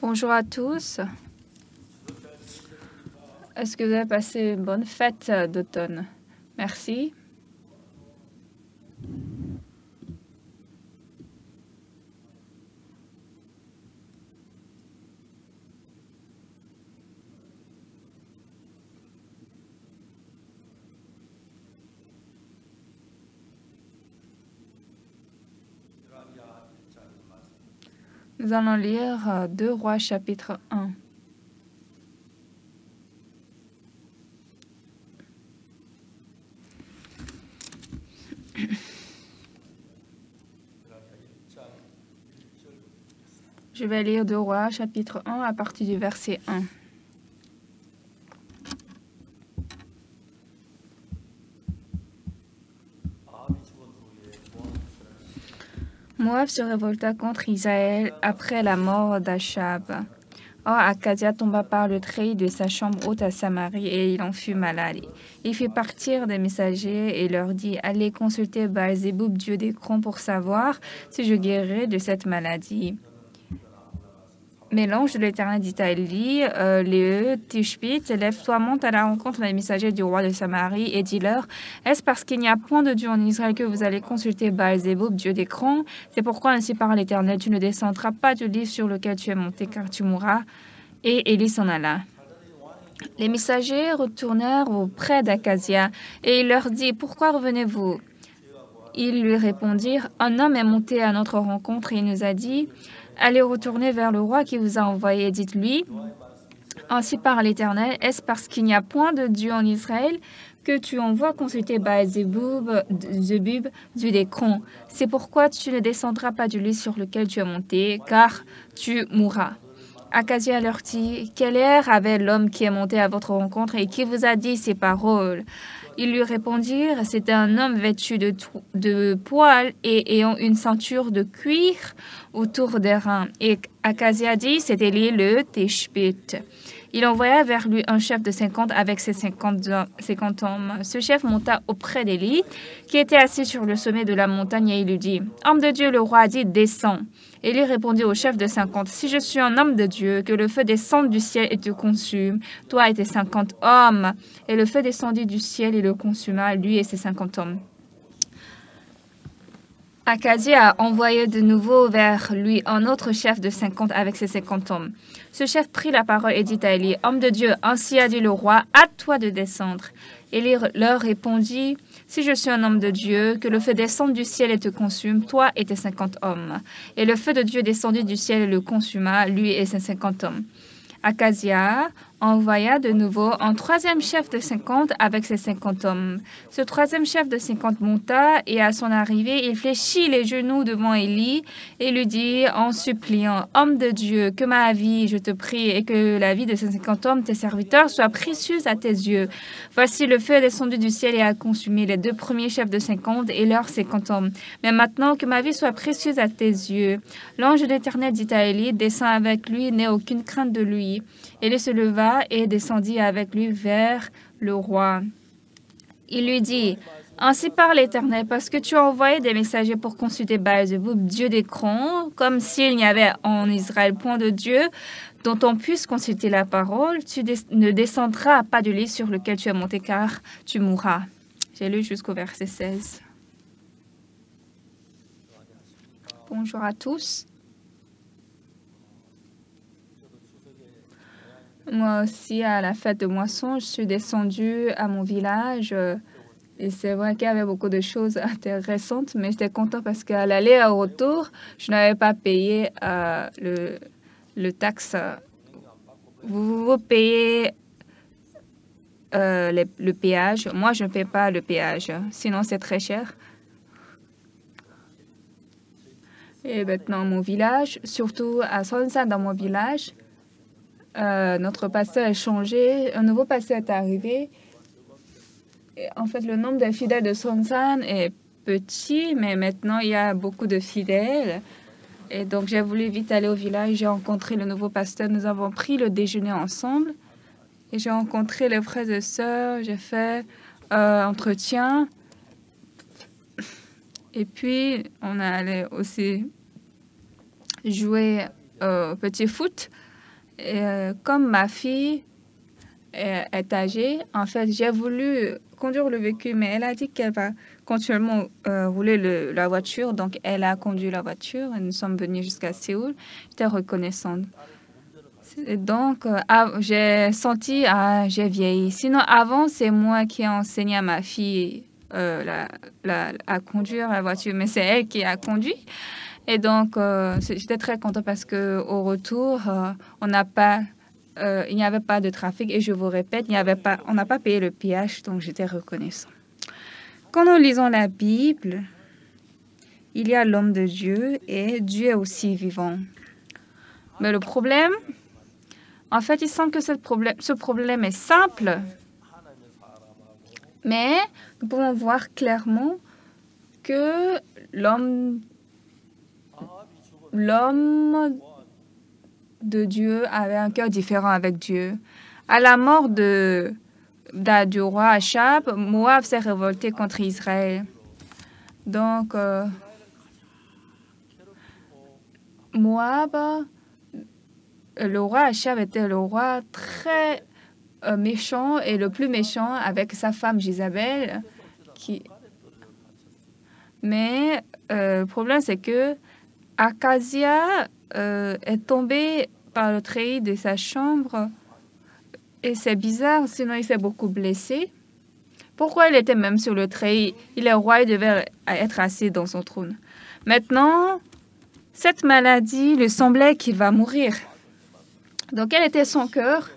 Bonjour à tous. Est-ce que vous avez passé une bonne fête d'automne? Merci. Nous allons lire 2 Rois chapitre 1. Je vais lire 2 Rois chapitre 1 à partir du verset 1. Moab se révolta contre Israël après la mort d'Achab. Or, Akazia tomba par le treillis de sa chambre haute à Samarie et il en fut malade. Il fit partir des messagers et leur dit « Allez consulter Baal-Zéboub, dieu d'Écron, pour savoir si je guérirai de cette maladie. » Mais l'ange de l'Éternel dit à Élie, Léeu, Tishbite, lève-toi, monte à la rencontre des messagers du roi de Samarie et dis-leur, est-ce parce qu'il n'y a point de Dieu en Israël que vous allez consulter Baal-Zéboub, dieu d'Écron? C'est pourquoi ainsi parle l'Éternel, tu ne descendras pas du lit sur lequel tu es monté, car tu mourras. Et Élie s'en alla. Les messagers retournèrent auprès d'Akazia et il leur dit, pourquoi revenez-vous? Ils lui répondirent, un homme est monté à notre rencontre et il nous a dit, allez retourner vers le roi qui vous a envoyé. Dites-lui, ainsi parle l'Éternel, est-ce parce qu'il n'y a point de Dieu en Israël que tu envoies consulter Baal-Zéboub, dieu d'Écron? C'est pourquoi tu ne descendras pas du lit sur lequel tu es monté, car tu mourras. Akazia leur dit, quel air avait l'homme qui est monté à votre rencontre et qui vous a dit ces paroles? Ils lui répondirent, c'était un homme vêtu de poils et ayant une ceinture de cuir autour des reins. Et Akazia dit, c'est Élie le Tishbite. Il envoya vers lui un chef de 50 avec ses 50 hommes. Ce chef monta auprès d'Élie, qui était assis sur le sommet de la montagne, et il lui dit, homme de Dieu, le roi a dit, descends. Élie répondit au chef de 50, si je suis un homme de Dieu, que le feu descende du ciel et te consume, toi et tes 50 hommes. Et le feu descendit du ciel et le consuma, lui et ses 50 hommes. Akazia a envoyé de nouveau vers lui un autre chef de 50 avec ses 50 hommes. Ce chef prit la parole et dit à Élie, homme de Dieu, ainsi a dit le roi, à toi de descendre. Élie leur répondit, si je suis un homme de Dieu, que le feu descende du ciel et te consume, toi et tes 50 hommes. Et le feu de Dieu descendit du ciel et le consuma, lui et ses 50 hommes. Akazia envoya de nouveau un troisième chef de 50 avec ses 50 hommes. Ce troisième chef de 50 monta et à son arrivée, il fléchit les genoux devant Élie et lui dit en suppliant, homme de Dieu, que ma vie, je te prie, et que la vie de ces 50 hommes, tes serviteurs, soit précieuse à tes yeux. Voici le feu est descendu du ciel et a consumé les 2 premiers chefs de 50 et leurs 50 hommes. Mais maintenant, que ma vie soit précieuse à tes yeux. L'ange de l'Éternel dit à Élie, descends avec lui, n'aie aucune crainte de lui. Élie se leva et descendit avec lui vers le roi. Il lui dit, ainsi parle l'Éternel, parce que tu as envoyé des messagers pour consulter Baal-Zéboub, dieu d'Écron, comme s'il n'y avait en Israël point de Dieu dont on puisse consulter la parole, tu ne descendras pas du lit sur lequel tu es monté, car tu mourras. J'ai lu jusqu'au verset 16. Bonjour à tous. Moi aussi, à la fête de moisson, je suis descendue à mon village. Et c'est vrai qu'il y avait beaucoup de choses intéressantes, mais j'étais contente parce qu'à l'aller et au retour, je n'avais pas payé le taxe. Vous payez le péage. Moi, je ne paie pas le péage. Sinon, c'est très cher. Et maintenant, mon village, surtout à Sonsan, dans mon village, notre pasteur a changé. Un nouveau pasteur est arrivé. Et en fait, le nombre de fidèles de Sonsan est petit, mais maintenant, il y a beaucoup de fidèles. Et donc, j'ai voulu vite aller au village. J'ai rencontré le nouveau pasteur. Nous avons pris le déjeuner ensemble. Et j'ai rencontré les frères et sœurs. J'ai fait entretien. Et puis, on allait aussi jouer au petit foot Comme ma fille est âgée, en fait, j'ai voulu conduire le véhicule, mais elle a dit qu'elle va continuellement rouler la voiture. Donc, elle a conduit la voiture et nous sommes venus jusqu'à Séoul. J'étais reconnaissante. Donc, j'ai senti, j'ai vieilli. Sinon, avant, c'est moi qui ai enseigné à ma fille à conduire la voiture, mais c'est elle qui a conduit. Et donc, j'étais très contente parce que au retour, on n'a pas, il n'y avait pas de trafic. Et je vous répète, on n'a pas payé le péage, donc j'étais reconnaissant. Quand nous lisons la Bible, il y a l'homme de Dieu et Dieu est aussi vivant. Mais le problème, en fait, il semble que ce problème est simple, mais nous pouvons voir clairement que l'homme de Dieu avait un cœur différent avec Dieu. À la mort du roi Achab, Moab s'est révolté contre Israël. Donc, Moab, le roi Achab était le roi très méchant et le plus méchant avec sa femme Jézabel. Mais le problème, c'est que Akazia est tombé par le treillis de sa chambre et c'est bizarre, sinon il s'est beaucoup blessé. Pourquoi il était même sur le treillis? Il est roi, il devait être assis dans son trône. Maintenant, cette maladie lui semblait qu'il va mourir. Donc, quel était son cœur?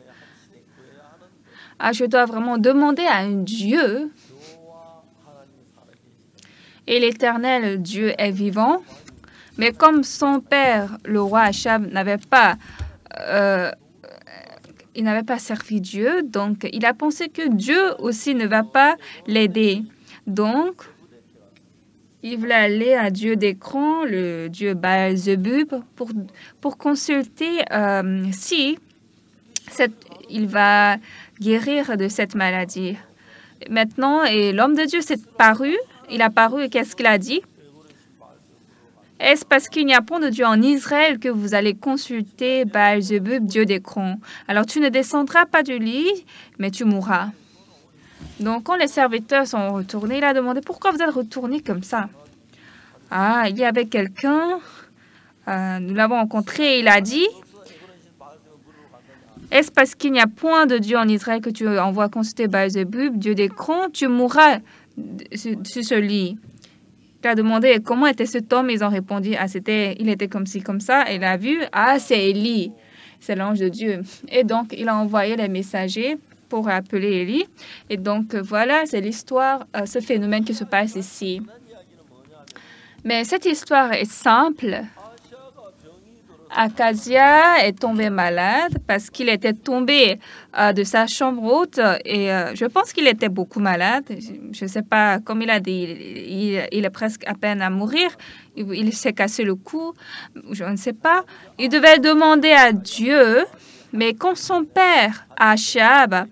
Je dois vraiment demander à un Dieu. Et l'Éternel Dieu est vivant. Mais comme son père, le roi Achab, il n'avait pas servi Dieu, donc il a pensé que Dieu aussi ne va pas l'aider. Donc, il voulait aller à Dieu d'écran, le Dieu Baal-Zebub, pour consulter si il va guérir de cette maladie. Maintenant, et l'homme de Dieu s'est paru. Il a paru et qu'est-ce qu'il a dit? Est-ce parce qu'il n'y a point de Dieu en Israël que vous allez consulter Baal-Zebub, Dieu d'écran? Alors tu ne descendras pas du lit, mais tu mourras. Donc quand les serviteurs sont retournés, il a demandé pourquoi vous êtes retournés comme ça? Il y avait quelqu'un, nous l'avons rencontré, il a dit, est-ce parce qu'il n'y a point de Dieu en Israël que tu envoies consulter Baal-Zebub, Dieu d'écran? Tu mourras sur ce lit. Il a demandé comment était cet homme. Ils ont répondu, il était comme ci, comme ça. Et il a vu, c'est Élie, c'est l'ange de Dieu. Et donc, il a envoyé les messagers pour appeler Élie. Et donc, voilà, c'est l'histoire, ce phénomène qui se passe ici. Mais cette histoire est simple. Akazia est tombé malade parce qu'il était tombé de sa chambre haute et je pense qu'il était beaucoup malade. Je ne sais pas, comme il a dit, il est presque à peine à mourir. Il s'est cassé le cou, je ne sais pas. Il devait demander à Dieu, mais quand son père, Achab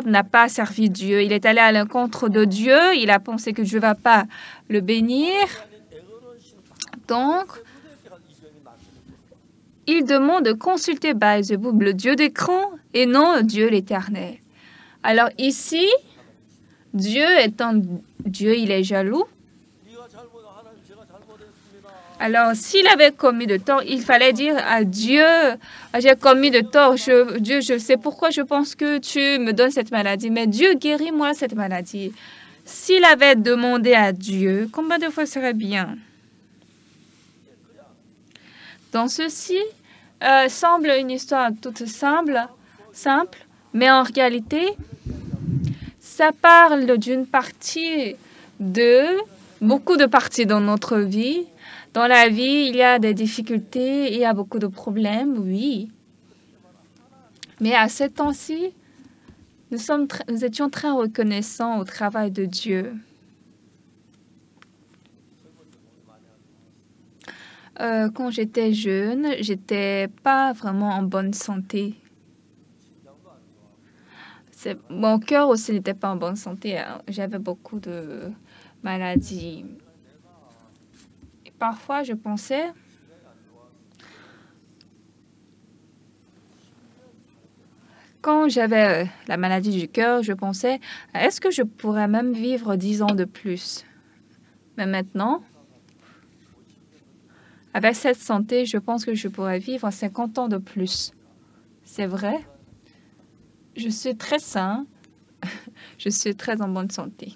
n'a pas servi Dieu. Il est allé à l'encontre de Dieu. Il a pensé que Dieu ne va pas le bénir. Donc, il demande de consulter Baal-Zebub, le Dieu d'écran, et non Dieu l'Éternel. Alors ici, Dieu étant Dieu, il est jaloux. Alors, s'il avait commis de tort, il fallait dire à Dieu, j'ai commis de tort. Dieu, je sais pourquoi je pense que tu me donnes cette maladie, mais Dieu, guéris-moi cette maladie. S'il avait demandé à Dieu, combien de fois serait bien? Dans ceci, semble une histoire toute simple, mais en réalité, ça parle d'une partie de beaucoup de parties dans notre vie. Dans la vie, il y a des difficultés, il y a beaucoup de problèmes, oui. Mais à ce temps-ci, nous étions très reconnaissants au travail de Dieu. Quand j'étais jeune, j'étais pas vraiment en bonne santé. Mon cœur aussi n'était pas en bonne santé. J'avais beaucoup de maladies. Et parfois, je pensais Quand j'avais la maladie du cœur, je pensais, est-ce que je pourrais même vivre 10 ans de plus? Mais maintenant, avec cette santé, je pense que je pourrais vivre 50 ans de plus. C'est vrai, je suis très sain, je suis très en bonne santé.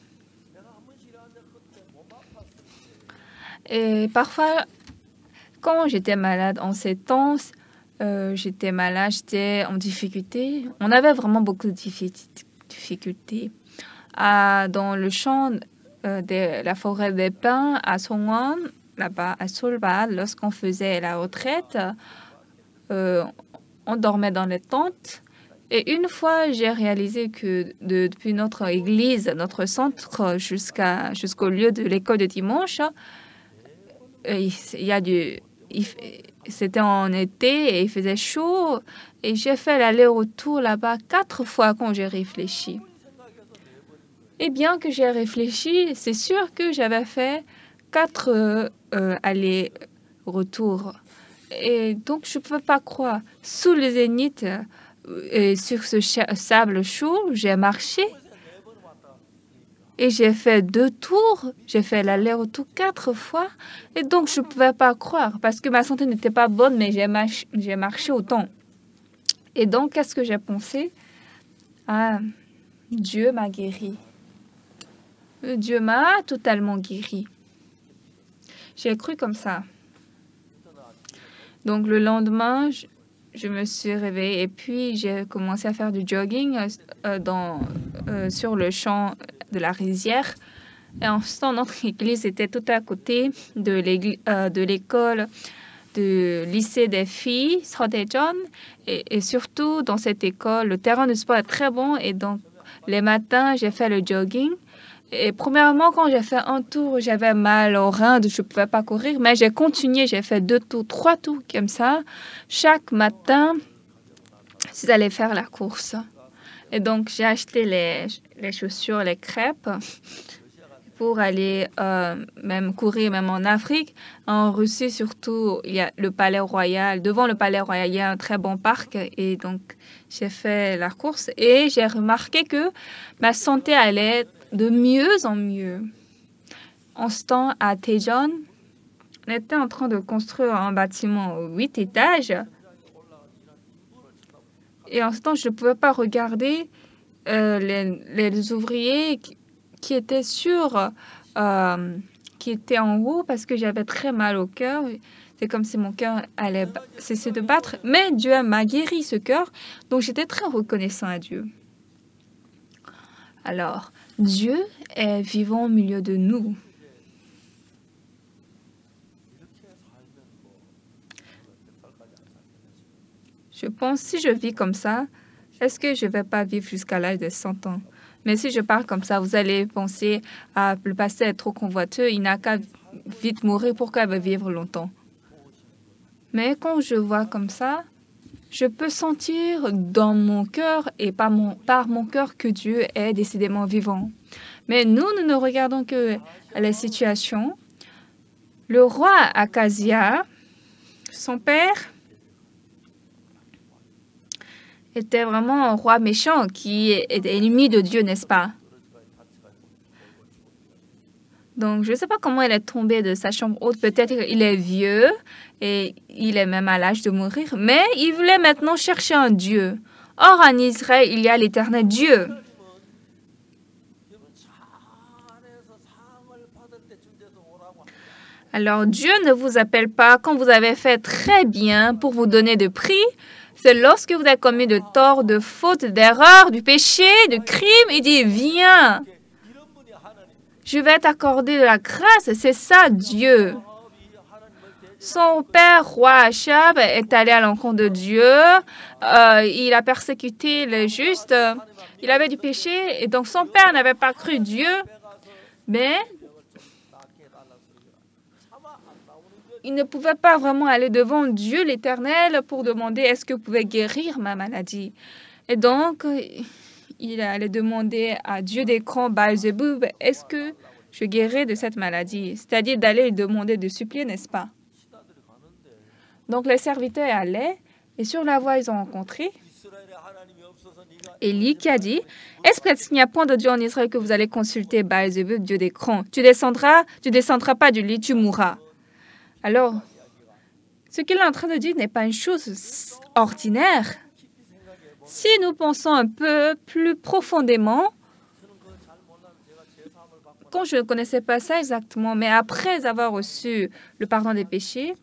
Et parfois, quand j'étais malade en ces temps, j'étais malade, j'étais en difficulté. On avait vraiment beaucoup de difficultés. Dans le champ de la forêt des pins à Songwon, là-bas à Solbad, lorsqu'on faisait la retraite, on dormait dans les tentes. Et une fois, j'ai réalisé que depuis notre église, notre centre, jusqu'au lieu de l'école de dimanche, c'était en été et il faisait chaud. Et j'ai fait l'aller-retour là-bas 4 fois quand j'ai réfléchi. Et bien que j'ai réfléchi, c'est sûr que j'avais fait 4 allers-retours. Et donc, je ne peux pas croire. Sous le zénith, et sur ce sable chaud, j'ai marché et j'ai fait 2 tours. J'ai fait l'aller-retour 4 fois. Et donc, je ne pouvais pas croire parce que ma santé n'était pas bonne, mais j'ai marché autant. Et donc, qu'est-ce que j'ai pensé? Ah, Dieu m'a guéri. Dieu m'a totalement guéri. J'ai cru comme ça. Donc, le lendemain, je me suis réveillée et puis j'ai commencé à faire du jogging sur le champ de la rizière. Et en ce temps, notre église était tout à côté de l'école du lycée des filles, Seodaejeon. Et surtout, dans cette école, le terrain de sport est très bon. Et donc, les matins, j'ai fait le jogging. Et premièrement, quand j'ai fait un tour, j'avais mal aux reins, je ne pouvais pas courir, mais j'ai continué, j'ai fait 2 tours, 3 tours comme ça. Chaque matin, j'allais faire la course. Et donc, j'ai acheté les chaussures, les crêpes pour aller même courir, même en Afrique. En Russie, surtout, il y a le Palais Royal. Devant le Palais Royal, il y a un très bon parc. Et donc, j'ai fait la course et j'ai remarqué que ma santé allait de mieux en mieux. En ce temps, à Daejeon, on était en train de construire un bâtiment 8 étages. Et en ce temps, je ne pouvais pas regarder les ouvriers qui étaient qui étaient en haut parce que j'avais très mal au cœur. C'est comme si mon cœur allait cesser de battre. Mais Dieu m'a guéri ce cœur, donc j'étais très reconnaissant à Dieu. Alors, Dieu est vivant au milieu de nous. Je pense, si je vis comme ça, est-ce que je ne vais pas vivre jusqu'à l'âge de 100 ans? Mais si je parle comme ça, vous allez penser, le pasteur est trop convoiteux, il n'a qu'à vite mourir, pourquoi il va vivre longtemps? Mais quand je vois comme ça, je peux sentir dans mon cœur et par mon cœur que Dieu est décidément vivant. Mais nous ne regardons que les situations. Le roi Akazia, son père, était vraiment un roi méchant qui est ennemi de Dieu, n'est-ce pas? Donc, je ne sais pas comment il est tombé de sa chambre haute. Peut-être qu'il est vieux et il est même à l'âge de mourir. Mais il voulait maintenant chercher un Dieu. Or, en Israël, il y a l'éternel Dieu. Alors, Dieu ne vous appelle pas quand vous avez fait très bien pour vous donner de prix. C'est lorsque vous avez commis de torts, de fautes, d'erreurs, du péché, de crimes. Il dit, viens. Je vais t'accorder de la grâce. C'est ça, Dieu. Son père, roi Achab, est allé à l'encontre de Dieu. Il a persécuté les justes. Il avait du péché. Et donc, son père n'avait pas cru Dieu. Mais il ne pouvait pas vraiment aller devant Dieu l'Éternel pour demander, est-ce que vous pouvez guérir ma maladie? Et donc, il allait demander à Dieu des crans, Baal-Zéboub, est-ce que je guéris de cette maladie? C'est-à-dire d'aller lui demander de supplier, n'est-ce pas? Donc, les serviteurs allaient et sur la voie, ils ont rencontré Élie qui a dit, « Est-ce parce qu'il n'y a point de Dieu en Israël que vous allez consulter Baal-Zébub, Dieu des crans? Tu descendras pas du lit, tu mourras. » Alors, ce qu'il est en train de dire n'est pas une chose ordinaire. Si nous pensons un peu plus profondément, quand je ne connaissais pas ça exactement, mais après avoir reçu le pardon des péchés,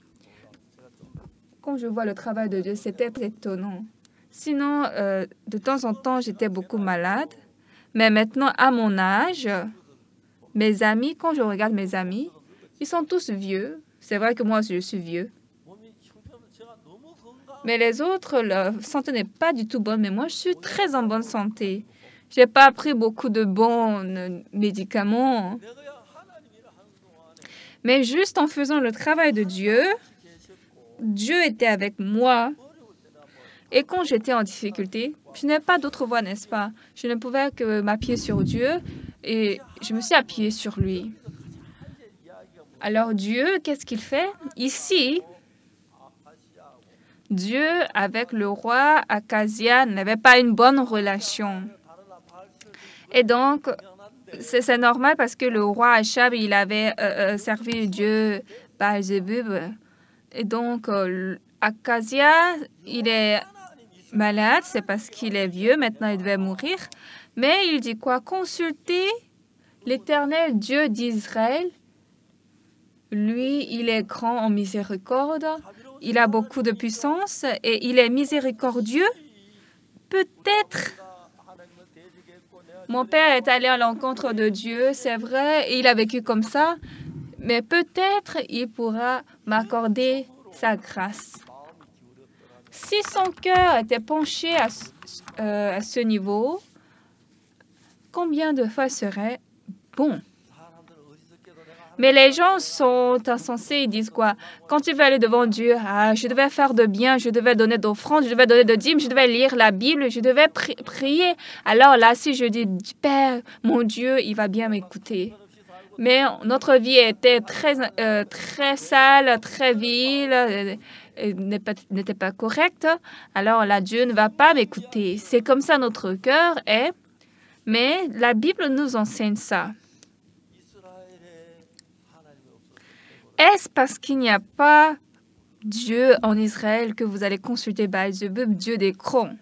quand je vois le travail de Dieu, c'était très étonnant. Sinon, de temps en temps, j'étais beaucoup malade. Mais maintenant, à mon âge, mes amis, quand je regarde mes amis, ils sont tous vieux. C'est vrai que moi, je suis vieux. Mais les autres, leur santé n'est pas du tout bonne. Mais moi, je suis très en bonne santé. Je n'ai pas pris beaucoup de bons médicaments. Mais juste en faisant le travail de Dieu, Dieu était avec moi. Et quand j'étais en difficulté, je n'avais pas d'autre voie, n'est-ce pas? Je ne pouvais que m'appuyer sur Dieu et je me suis appuyée sur lui. Alors Dieu, qu'est-ce qu'il fait? Ici, Dieu, avec le roi Akazia, n'avait pas une bonne relation. Et donc, c'est normal parce que le roi Achab, il avait servi Dieu Baal-Zébub. Et donc, Akazia, il est malade, c'est parce qu'il est vieux, maintenant il devait mourir. Mais il dit quoi? Consultez l'Éternel Dieu d'Israël. Lui, il est grand en miséricorde, il a beaucoup de puissance et il est miséricordieux. Peut-être, mon père est allé à l'encontre de Dieu, c'est vrai, et il a vécu comme ça, mais peut-être il pourra m'accorder sa grâce. Si son cœur était penché à ce niveau, combien de fois serait bon? Mais les gens sont insensés, ils disent quoi? Quand tu vas aller devant Dieu, je devais faire de bien, je devais donner d'offrandes, je devais donner de dîmes, je devais lire la Bible, je devais prier. Alors là, si je dis, Père, mon Dieu, il va bien m'écouter. Mais notre vie était très sale, très vile, n'était pas correcte. Alors là, Dieu ne va pas m'écouter. C'est comme ça notre cœur est. Mais la Bible nous enseigne ça. Est-ce parce qu'il n'y a pas Dieu en Israël que vous allez consulter Baal-Zébub, Dieu des crans?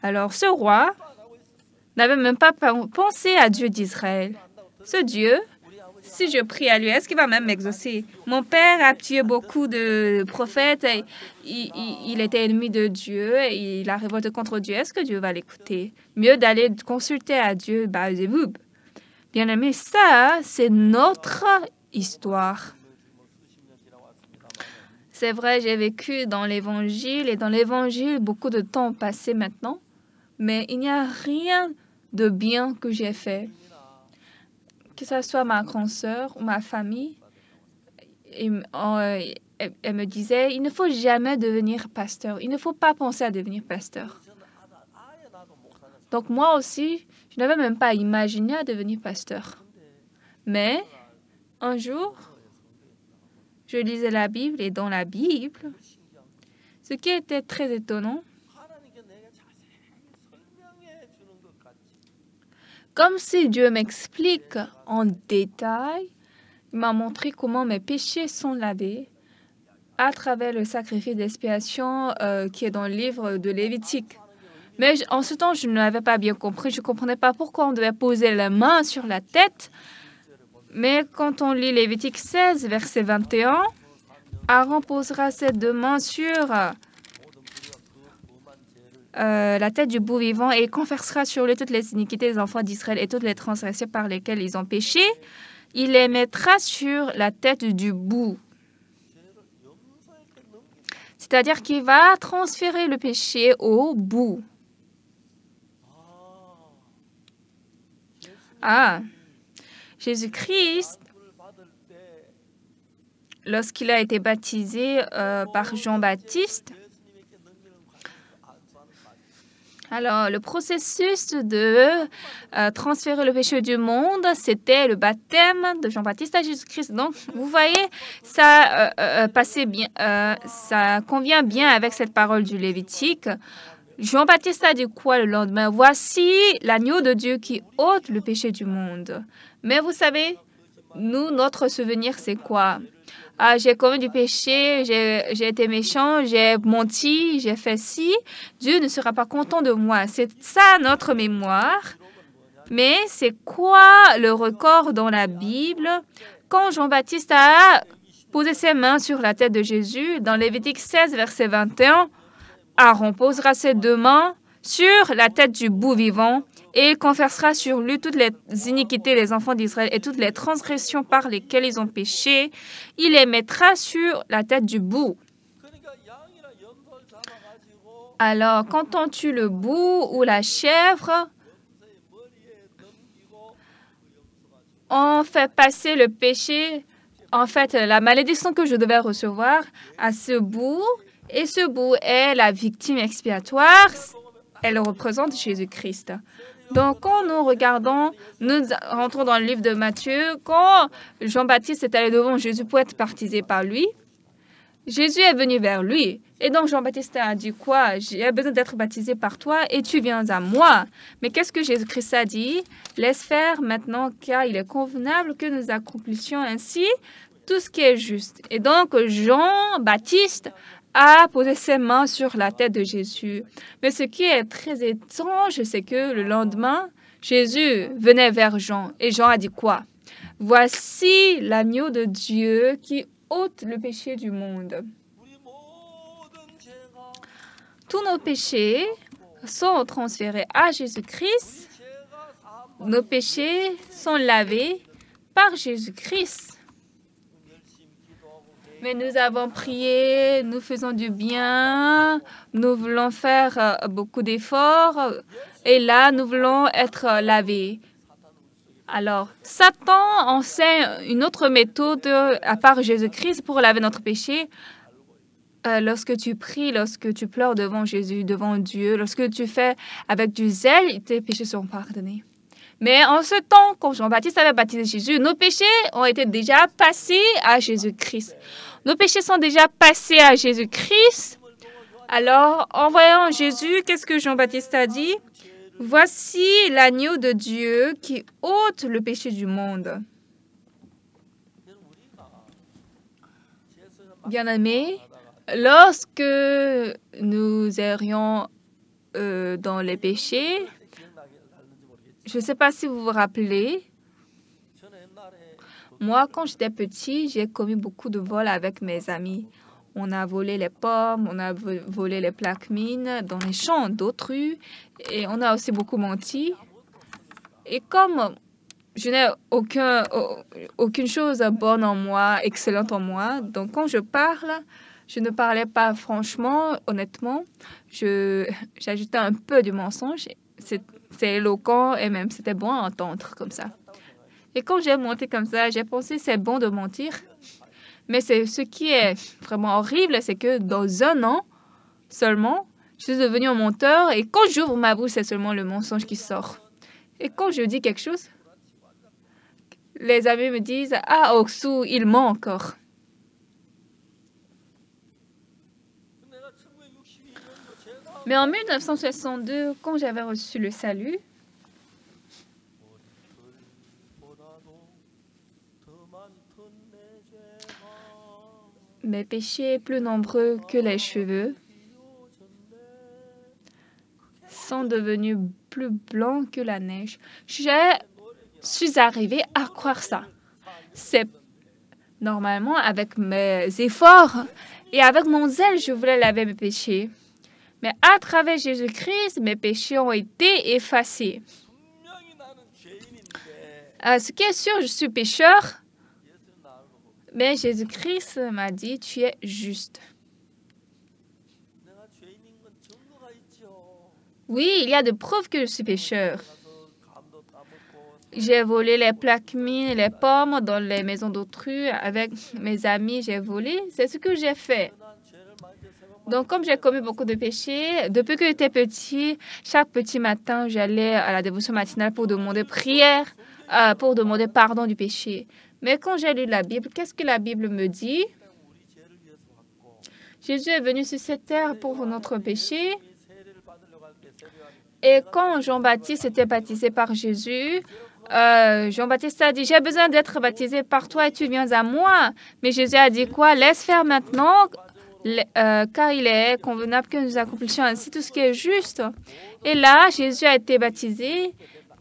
Alors ce roi n'avait même pas pensé à Dieu d'Israël. Ce Dieu, si je prie à lui, est-ce qu'il va même m'exaucer? Mon père a tué beaucoup de prophètes. Il était ennemi de Dieu. Et il a révolté contre Dieu. Est-ce que Dieu va l'écouter? Mieux d'aller consulter à Dieu Baal-Zébub. Bien aimé, ça, c'est notre histoire. C'est vrai, j'ai vécu dans l'Évangile et dans l'Évangile, beaucoup de temps passé maintenant, mais il n'y a rien de bien que j'ai fait. Que ce soit ma grande sœur ou ma famille, elle me disait, il ne faut jamais devenir pasteur. Il ne faut pas penser à devenir pasteur. Donc moi aussi, je n'avais même pas imaginé à devenir pasteur. Mais un jour, je lisais la Bible et dans la Bible, ce qui était très étonnant, comme si Dieu m'explique en détail, il m'a montré comment mes péchés sont lavés à travers le sacrifice d'expiation qui est dans le livre de Lévitique. Mais en ce temps, je ne l'avais pas bien compris. Je ne comprenais pas pourquoi on devait poser la main sur la tête. Mais quand on lit Lévitique 16, verset 21, Aaron posera ses deux mains sur la tête du bouc vivant et confessera sur lui toutes les iniquités des enfants d'Israël et toutes les transgressions par lesquelles ils ont péché. Il les mettra sur la tête du bouc. C'est-à-dire qu'il va transférer le péché au bouc. Jésus-Christ, lorsqu'il a été baptisé par Jean-Baptiste, Alors, le processus de transférer le péché du monde, c'était le baptême de Jean-Baptiste à Jésus-Christ. Donc, vous voyez, ça ça convient bien avec cette parole du Lévitique. Jean-Baptiste a dit quoi le lendemain? Voici l'agneau de Dieu qui ôte le péché du monde. Mais vous savez, nous, notre souvenir, c'est quoi? Ah, j'ai commis du péché, j'ai été méchant, j'ai menti, j'ai fait ci. Dieu ne sera pas content de moi. C'est ça notre mémoire. Mais c'est quoi le record dans la Bible? Quand Jean-Baptiste a posé ses mains sur la tête de Jésus, dans Lévitique 16, verset 21, Aaron posera ses 2 mains sur la tête du bouc vivant et il confessera sur lui toutes les iniquités des enfants d'Israël et toutes les transgressions par lesquelles ils ont péché. Il les mettra sur la tête du bouc. Alors, quand on tue le bouc ou la chèvre, on fait passer le péché, en fait, la malédiction que je devais recevoir à ce bouc. Et ce bouc est la victime expiatoire. Elle représente Jésus-Christ. Donc, quand nous regardons, nous rentrons dans le livre de Matthieu, quand Jean-Baptiste est allé devant Jésus pour être baptisé par lui, Jésus est venu vers lui. Et donc, Jean-Baptiste a dit quoi? J'ai besoin d'être baptisé par toi et tu viens à moi. Mais qu'est-ce que Jésus-Christ a dit? Laisse faire maintenant, car il est convenable que nous accomplissions ainsi tout ce qui est juste. Et donc, Jean-Baptiste a posé ses mains sur la tête de Jésus. Mais ce qui est très étrange, c'est que le lendemain, Jésus venait vers Jean. Et Jean a dit quoi? Voici l'agneau de Dieu qui ôte le péché du monde. Tous nos péchés sont transférés à Jésus-Christ. Nos péchés sont lavés par Jésus-Christ. Mais nous avons prié, nous faisons du bien, nous voulons faire beaucoup d'efforts et là, nous voulons être lavés. Alors, Satan enseigne une autre méthode à part Jésus-Christ pour laver notre péché. Lorsque tu pries, lorsque tu pleures devant Jésus, devant Dieu, lorsque tu fais avec du zèle, tes péchés seront pardonnés. Mais en ce temps, quand Jean-Baptiste avait baptisé Jésus, nos péchés ont été déjà passés à Jésus-Christ. Nos péchés sont déjà passés à Jésus-Christ. Alors, en voyant Jésus, qu'est-ce que Jean-Baptiste a dit? Voici l'agneau de Dieu qui ôte le péché du monde. Bien-aimés, lorsque nous errions dans les péchés, je ne sais pas si vous vous rappelez, moi, quand j'étais petit, j'ai commis beaucoup de vols avec mes amis. On a volé les pommes, on a volé les plaques mines dans les champs d'autrui et on a aussi beaucoup menti. Et comme je n'ai aucune chose bonne en moi, excellente en moi, donc quand je parle, je ne parlais pas franchement, honnêtement. J'ajoutais un peu du mensonge. C'est éloquent et même c'était bon à entendre comme ça. Et quand j'ai menti comme ça, j'ai pensé c'est bon de mentir. Mais ce qui est vraiment horrible, c'est que dans 1 an seulement, je suis devenue un menteur et quand j'ouvre ma bouche, c'est seulement le mensonge qui sort. Et quand je dis quelque chose, les amis me disent « Ah, Oksu, il ment encore ». Mais en 1962, quand j'avais reçu le salut, mes péchés plus nombreux que les cheveux sont devenus plus blancs que la neige. Je suis arrivée à croire ça. C'est normalement avec mes efforts et avec mon zèle, je voulais laver mes péchés. Mais à travers Jésus-Christ, mes péchés ont été effacés. Ce qui est sûr, je suis pécheur, mais Jésus-Christ m'a dit, tu es juste. Oui, il y a des preuves que je suis pécheur. J'ai volé les plaques mines, les pommes dans les maisons d'autrui avec mes amis, j'ai volé. C'est ce que j'ai fait. Donc, comme j'ai commis beaucoup de péchés, depuis que j'étais petit, chaque petit matin, j'allais à la dévotion matinale pour demander prière, pour demander pardon du péché. Mais quand j'ai lu la Bible, qu'est-ce que la Bible me dit? Jésus est venu sur cette terre pour notre péché. Et quand Jean-Baptiste était baptisé par Jésus, Jean-Baptiste a dit, j'ai besoin d'être baptisé par toi et tu viens à moi. Mais Jésus a dit quoi? Laisse faire maintenant, car il est convenable que nous accomplissions ainsi tout ce qui est juste. Et là, Jésus a été baptisé.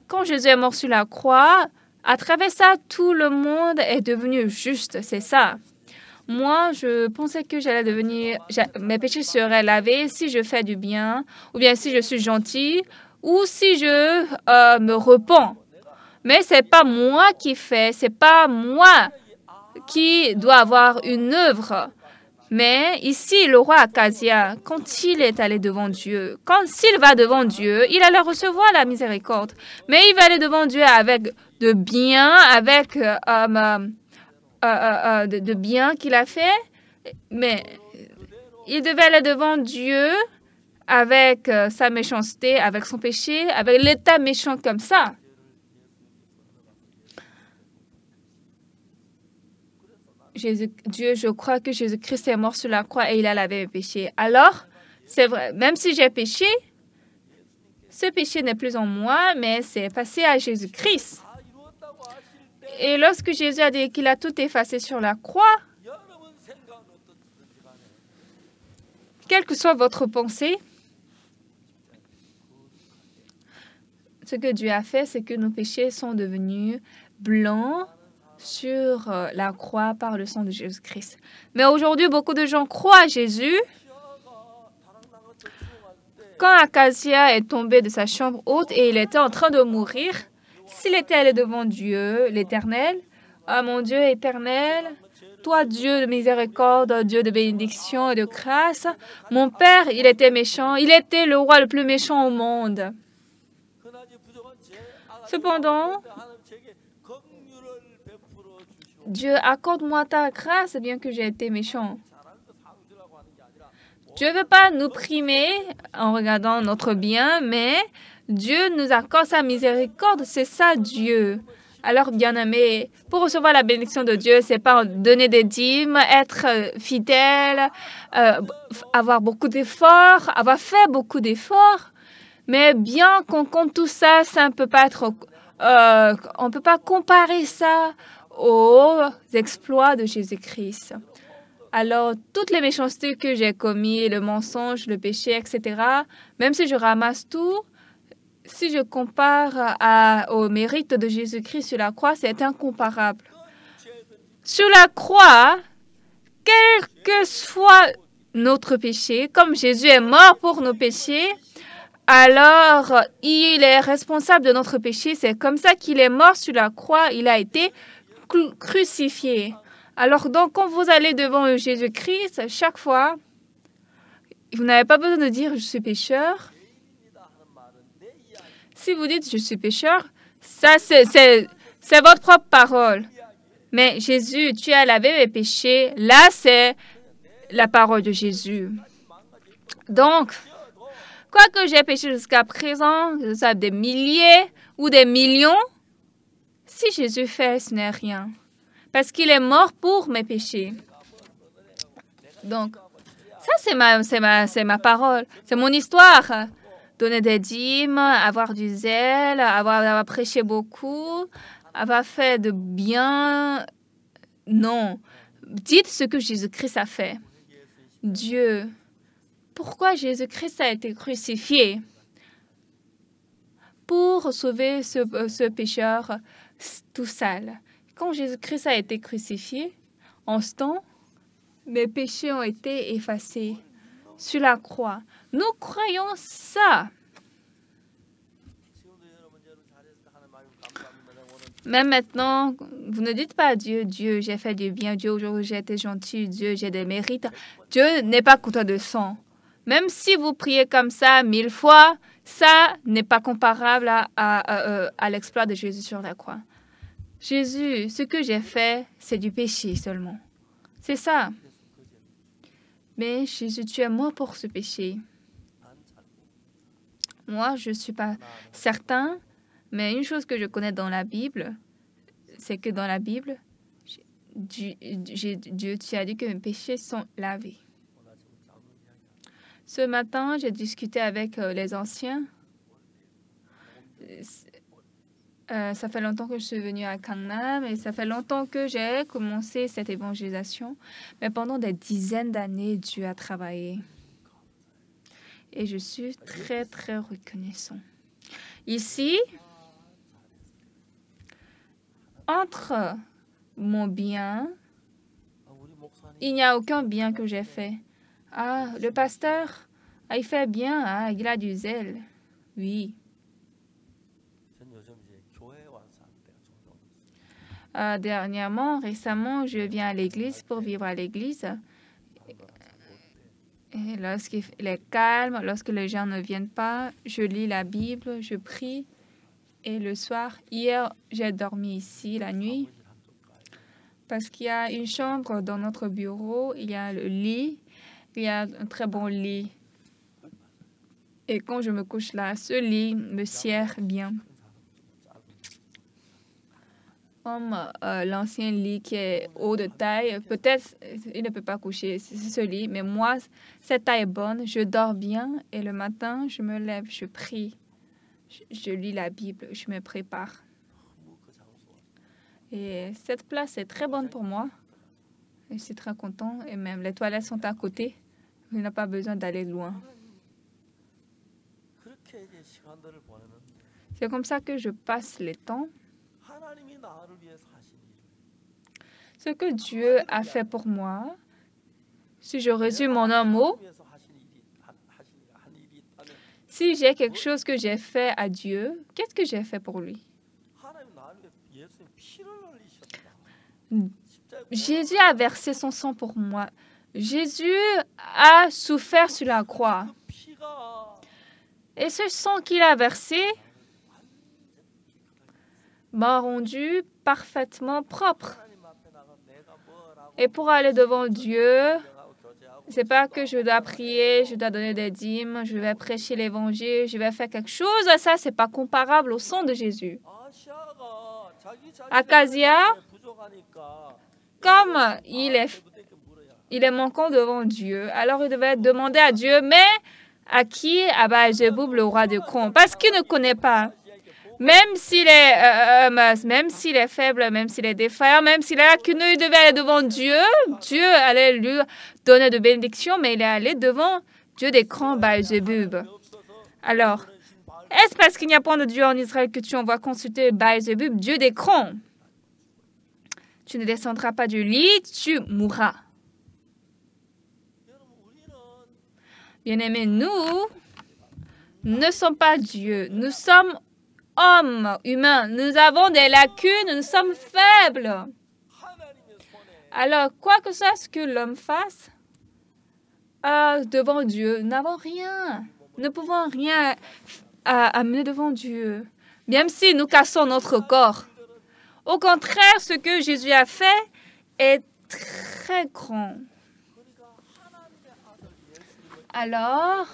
Quand Jésus est mort sur la croix, à travers ça, tout le monde est devenu juste. C'est ça. Moi, je pensais que j'allais devenir... Mes péchés seraient lavés si je fais du bien, ou bien si je suis gentil, ou si je me repens. Mais ce n'est pas moi qui fais, ce n'est pas moi qui dois avoir une œuvre. Mais ici, le roi Akazia, quand il est allé devant Dieu, s'il va devant Dieu, il allait recevoir la miséricorde. Mais il va aller devant Dieu avec de bien, avec de bien qu'il a fait. Mais il devait aller devant Dieu avec sa méchanceté, avec son péché, avec l'état méchant comme ça. Dieu, je crois que Jésus-Christ est mort sur la croix et il a lavé mes péchés. Alors, c'est vrai, même si j'ai péché, ce péché n'est plus en moi, mais c'est passé à Jésus-Christ. Et lorsque Jésus a dit qu'il a tout effacé sur la croix, quelle que soit votre pensée, ce que Dieu a fait, c'est que nos péchés sont devenus blancs sur la croix par le sang de Jésus-Christ. Mais aujourd'hui, beaucoup de gens croient à Jésus. Quand Akazia est tombé de sa chambre haute et il était en train de mourir, s'il était allé devant Dieu, l'Éternel, « Ah, mon Dieu éternel, toi, Dieu de miséricorde, Dieu de bénédiction et de grâce, mon père, il était méchant, il était le roi le plus méchant au monde. Cependant, Dieu, accorde-moi ta grâce, bien que j'ai été méchant. » Dieu ne veut pas nous primer en regardant notre bien, mais Dieu nous accorde sa miséricorde. C'est ça, Dieu. Alors, bien-aimés, pour recevoir la bénédiction de Dieu, c'est pas donner des dîmes, être fidèle, avoir beaucoup d'efforts, avoir fait beaucoup d'efforts. Mais bien qu'on compte tout ça, ça ne peut pas être... on ne peut pas comparer ça aux exploits de Jésus-Christ. Alors, toutes les méchancetés que j'ai commises, le mensonge, le péché, etc., même si je ramasse tout, si je compare au mérite de Jésus-Christ sur la croix, c'est incomparable. Sur la croix, quel que soit notre péché, comme Jésus est mort pour nos péchés, alors il est responsable de notre péché. C'est comme ça qu'il est mort sur la croix. Il a été crucifié. Alors donc, quand vous allez devant Jésus-Christ, chaque fois, vous n'avez pas besoin de dire « je suis pécheur ». Si vous dites « je suis pécheur », ça c'est votre propre parole. Mais Jésus, tu as lavé mes péchés. Là, c'est la parole de Jésus. Donc, quoi que j'ai péché jusqu'à présent, que ce soit des milliers ou des millions, si Jésus fait, ce n'est rien. Parce qu'il est mort pour mes péchés. Donc, ça, c'est ma parole. C'est mon histoire. Donner des dîmes, avoir du zèle, avoir prêché beaucoup, avoir fait de bien. Non. Dites ce que Jésus-Christ a fait. Dieu, pourquoi Jésus-Christ a été crucifié? Pour sauver ce pécheur tout sale. Quand Jésus-Christ a été crucifié, en ce temps, mes péchés ont été effacés sur la croix. Nous croyons ça. Même maintenant, vous ne dites pas à Dieu, Dieu, j'ai fait du bien, Dieu, aujourd'hui j'ai été gentil, Dieu, j'ai des mérites. Dieu n'est pas content de sang. Même si vous priez comme ça 1000 fois, ça n'est pas comparable à l'exploit de Jésus sur la croix. Jésus, ce que j'ai fait, c'est du péché seulement. C'est ça. Mais Jésus, tu es mort pour ce péché. Moi, je ne suis pas certain, mais une chose que je connais dans la Bible, c'est que dans la Bible, Dieu, tu as dit que mes péchés sont lavés. Ce matin, j'ai discuté avec les anciens. Ça fait longtemps que je suis venue à Gangnam et ça fait longtemps que j'ai commencé cette évangélisation. Mais pendant des dizaines d'années, Dieu a travaillé. Et je suis très, très reconnaissant. Ici, entre mon bien, il n'y a aucun bien que j'ai fait. Ah, le pasteur, il fait bien, ah, il a du zèle. Oui. Dernièrement, récemment, je viens à l'église pour vivre à l'église. Et lorsqu'il est calme, lorsque les gens ne viennent pas, je lis la Bible, je prie. Et le soir, hier, j'ai dormi ici la nuit parce qu'il y a une chambre dans notre bureau, il y a le lit, il y a un très bon lit. Et quand je me couche là, ce lit me sert bien. Comme l'ancien lit qui est haut de taille, peut-être il ne peut pas coucher ce lit, mais moi, cette taille est bonne, je dors bien et le matin, je me lève, je prie, je lis la Bible, je me prépare. Et cette place est très bonne pour moi. Je suis très content et même les toilettes sont à côté. Il n'a pas besoin d'aller loin. C'est comme ça que je passe le temps. Ce que Dieu a fait pour moi, si je résume en un mot, si j'ai quelque chose que j'ai fait à Dieu, qu'est-ce que j'ai fait pour lui? Jésus a versé son sang pour moi. Jésus a souffert sur la croix. Et ce sang qu'il a versé m'a rendu parfaitement propre. Et pour aller devant Dieu, c'est pas que je dois prier, je dois donner des dîmes, je vais prêcher l'évangile, je vais faire quelque chose. Ça, c'est pas comparable au sang de Jésus. Acasia, comme il est manquant devant Dieu, alors il devait demander à Dieu, mais à qui? À Baal-Zéboub, le roi de Cron, parce qu'il ne connaît pas. Même s'il est faible, même s'il est défaillant, même s'il est lacuneux, il devait aller devant Dieu. Dieu allait lui donner de bénédictions, mais il est allé devant Dieu des crans, Baal-Zéboub. Alors, est-ce parce qu'il n'y a point de Dieu en Israël que tu envoies consulter Baal-Zéboub, Dieu des crans? Tu ne descendras pas du lit, tu mourras. Bien-aimés, nous ne sommes pas Dieu. Nous sommes hommes, humains. Nous avons des lacunes, nous sommes faibles. Alors, quoi que ce que l'homme fasse, devant Dieu, nous n'avons rien. Nous ne pouvons rien amener devant Dieu. Même si nous cassons notre corps. Au contraire, ce que Jésus a fait est très grand. Alors,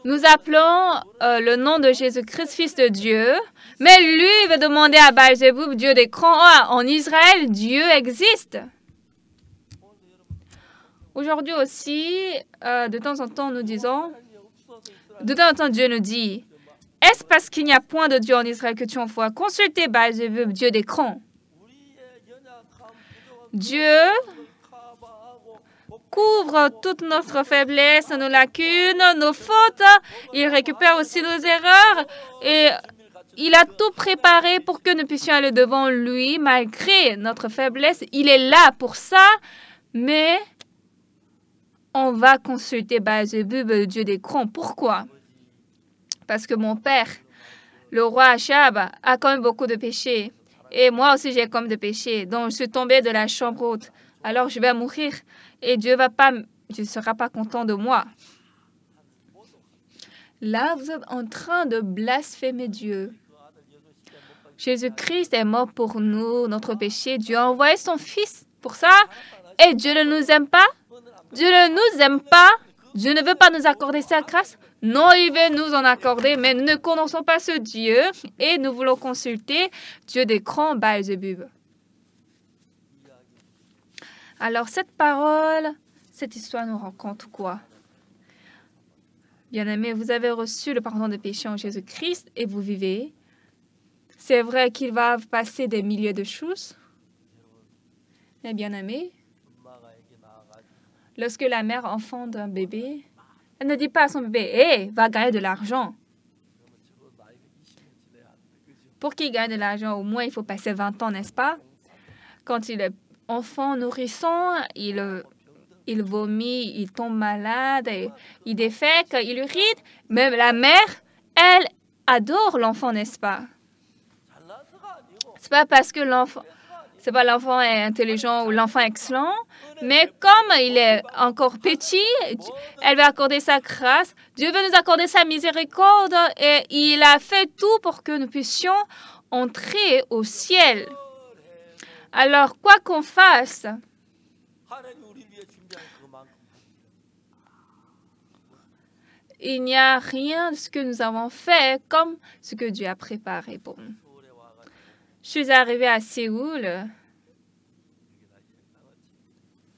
nous appelons le nom de Jésus-Christ, Fils de Dieu, mais lui veut demander à Baal-Zéboub, Dieu des crans, en Israël, Dieu existe. Aujourd'hui aussi, de temps en temps, nous disons, de temps en temps, Dieu nous dit, est-ce parce qu'il n'y a point de Dieu en Israël que tu envoies consulter Baal-Zéboub, Dieu des crans? Dieu couvre toute notre faiblesse, nos lacunes, nos fautes. Il récupère aussi nos erreurs et il a tout préparé pour que nous puissions aller devant lui malgré notre faiblesse. Il est là pour ça, mais on va consulter Baal-Zéboub, le Dieu des crans. Pourquoi? Parce que mon père, le roi Achab, a quand même beaucoup de péchés. Et moi aussi, j'ai comme des péchés. Donc, je suis tombée de la chambre haute. Alors, je vais mourir. Et Dieu ne sera pas content de moi. Là, vous êtes en train de blasphémer Dieu. Jésus-Christ est mort pour nous, notre péché. Dieu a envoyé son Fils pour ça. Et Dieu ne nous aime pas? Dieu ne nous aime pas. Dieu ne veut pas nous accorder sa grâce. Non, il veut nous en accorder, mais nous ne connaissons pas ce Dieu et nous voulons consulter Dieu des grands Baal-Zébub. Alors, cette parole, cette histoire nous raconte quoi? Bien-aimés, vous avez reçu le pardon des péchés en Jésus-Christ et vous vivez. C'est vrai qu'il va passer des milliers de choses. Mais bien-aimés, lorsque la mère enfante un bébé, elle ne dit pas à son bébé, « Hé, va gagner de l'argent. » Pour qu'il gagne de l'argent, au moins, il faut passer 20 ans, n'est-ce pas? Quand il est enfant nourrisson, il vomit, il tombe malade, il défèque, il urine. Même la mère, elle adore l'enfant, n'est-ce pas? C'est pas parce que l'enfant est intelligent ou l'enfant est excellent, mais comme il est encore petit, elle va accorder sa grâce. Dieu veut nous accorder sa miséricorde et il a fait tout pour que nous puissions entrer au ciel. Alors, quoi qu'on fasse, il n'y a rien de ce que nous avons fait comme ce que Dieu a préparé pour nous. Je suis arrivée à Séoul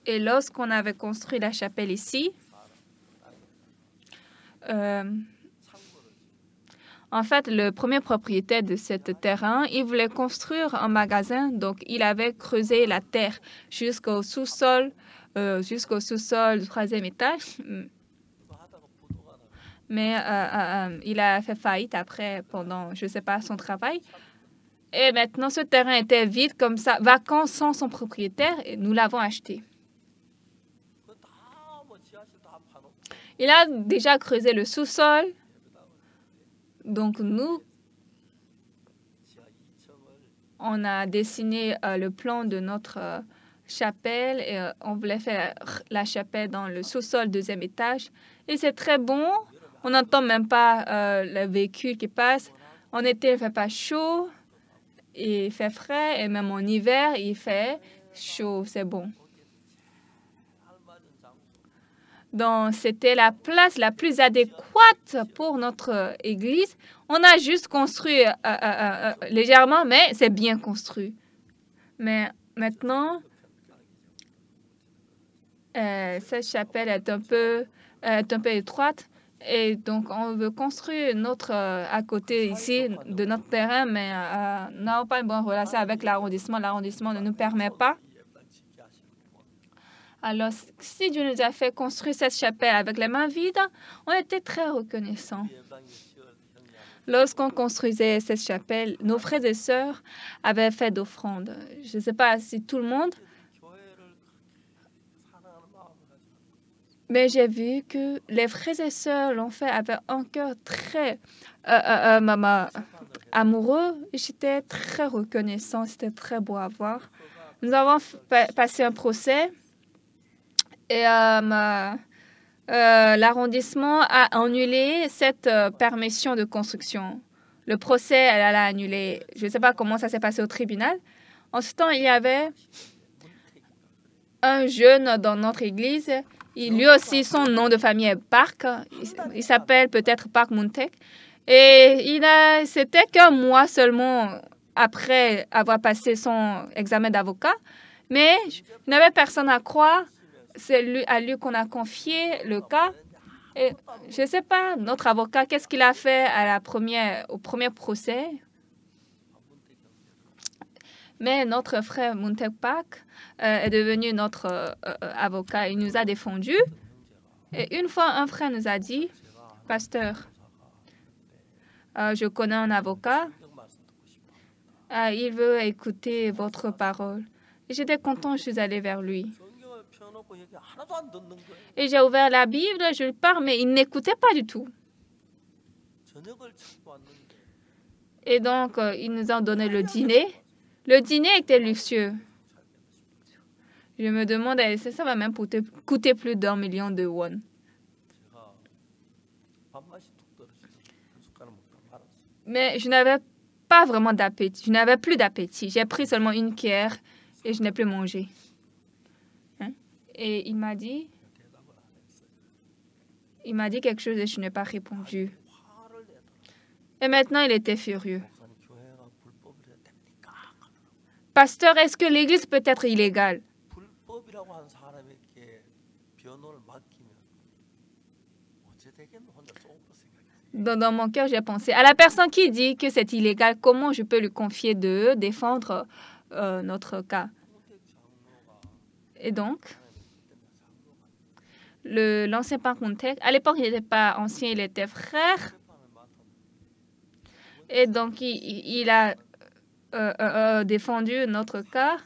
et lorsqu'on avait construit la chapelle ici, en fait, le premier propriétaire de ce terrain, il voulait construire un magasin, donc il avait creusé la terre jusqu'au sous-sol du 3e étage. Mais il a fait faillite après, pendant, je ne sais pas, son travail. Et maintenant, ce terrain était vide, comme ça, vacant sans son propriétaire, et nous l'avons acheté. Il a déjà creusé le sous-sol. Donc, nous, on a dessiné le plan de notre chapelle et on voulait faire la chapelle dans le sous-sol 2e étage. Et c'est très bon. On n'entend même pas le véhicule qui passe. En été, il ne fait pas chaud. Il fait frais. Et même en hiver, il fait chaud. C'est bon. Donc, c'était la place la plus adéquate pour notre église. On a juste construit légèrement, mais c'est bien construit. Mais maintenant, cette chapelle est un peu étroite. Et donc, on veut construire une autre à côté ici de notre terrain, mais nous n'avons pas une bonne relation avec l'arrondissement. L'arrondissement ne nous permet pas. Alors, si Dieu nous a fait construire cette chapelle avec les mains vides, on était très reconnaissants. Lorsqu'on construisait cette chapelle, nos frères et sœurs avaient fait d'offrandes. Je ne sais pas si tout le monde, mais j'ai vu que les frères et sœurs l'ont fait avec un cœur très amoureux. J'étais très reconnaissant, c'était très beau à voir. Nous avons passé un procès. Et l'arrondissement a annulé cette permission de construction. Le procès, elle a annulé. Je ne sais pas comment ça s'est passé au tribunal. En ce temps, il y avait un jeune dans notre église. Lui aussi, son nom de famille est Park. Il s'appelle peut-être Park Muntek. Et c'était qu'un mois seulement après avoir passé son examen d'avocat. Mais il n'avait personne à croire. C'est à lui qu'on a confié le cas. Et je ne sais pas, notre avocat, qu'est-ce qu'il a fait au premier procès? Mais notre frère Muntek Park est devenu notre avocat. Il nous a défendus. Et une fois, un frère nous a dit, « Pasteur, je connais un avocat. Il veut écouter votre parole. » J'étais content, je suis allée vers lui. Et j'ai ouvert la Bible, je lui parle, mais il n'écoutait pas du tout. Et donc, ils nous ont donné le dîner. Le dîner était luxueux. Je me demande, ça va même coûter plus d'1 million de won. Mais je n'avais pas vraiment d'appétit. Je n'avais plus d'appétit. J'ai pris seulement une cuillère et je n'ai plus mangé. Et il m'a dit, Il m'a dit quelque chose et je n'ai pas répondu. Et maintenant, il était furieux. Pasteur, est-ce que l'Église peut être illégale? Dans mon cœur, j'ai pensé à la personne qui dit que c'est illégal, comment je peux lui confier de défendre notre cas? Et donc, l'ancien Pacontek, à l'époque, il n'était pas ancien, il était frère. Et donc, il a défendu notre cas.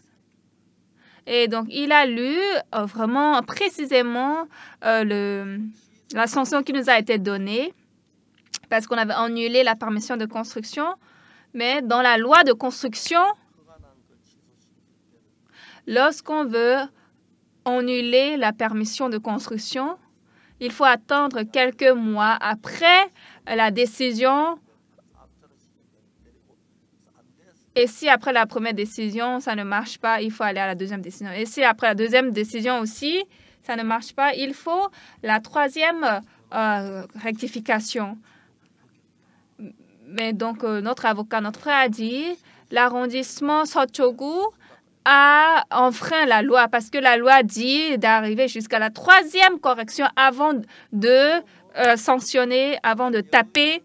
Et donc, il a lu vraiment précisément la sanction qui nous a été donnée parce qu'on avait annulé la permission de construction. Mais dans la loi de construction, lorsqu'on veut annuler la permission de construction, il faut attendre quelques mois après la décision. Et si après la première décision, ça ne marche pas, il faut aller à la deuxième décision. Et si après la deuxième décision aussi, ça ne marche pas, il faut la troisième rectification. Mais donc, notre avocat, notre frère a dit, l'arrondissement Seochogu a enfreint la loi parce que la loi dit d'arriver jusqu'à la troisième correction avant de sanctionner, avant de taper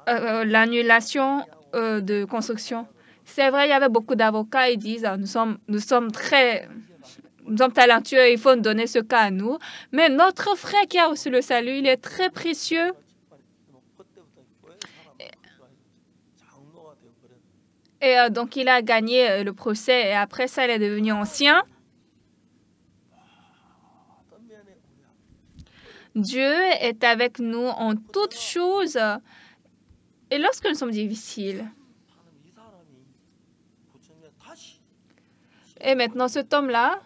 l'annulation de construction. C'est vrai, il y avait beaucoup d'avocats, ils disent nous sommes talentueux, il faut nous donner ce cas à nous. Mais notre frère qui a reçu le salut, il est très précieux. Et donc, il a gagné le procès et après ça, il est devenu ancien. Dieu est avec nous en toutes choses. Et lorsque nous sommes difficiles, et maintenant cet homme-là,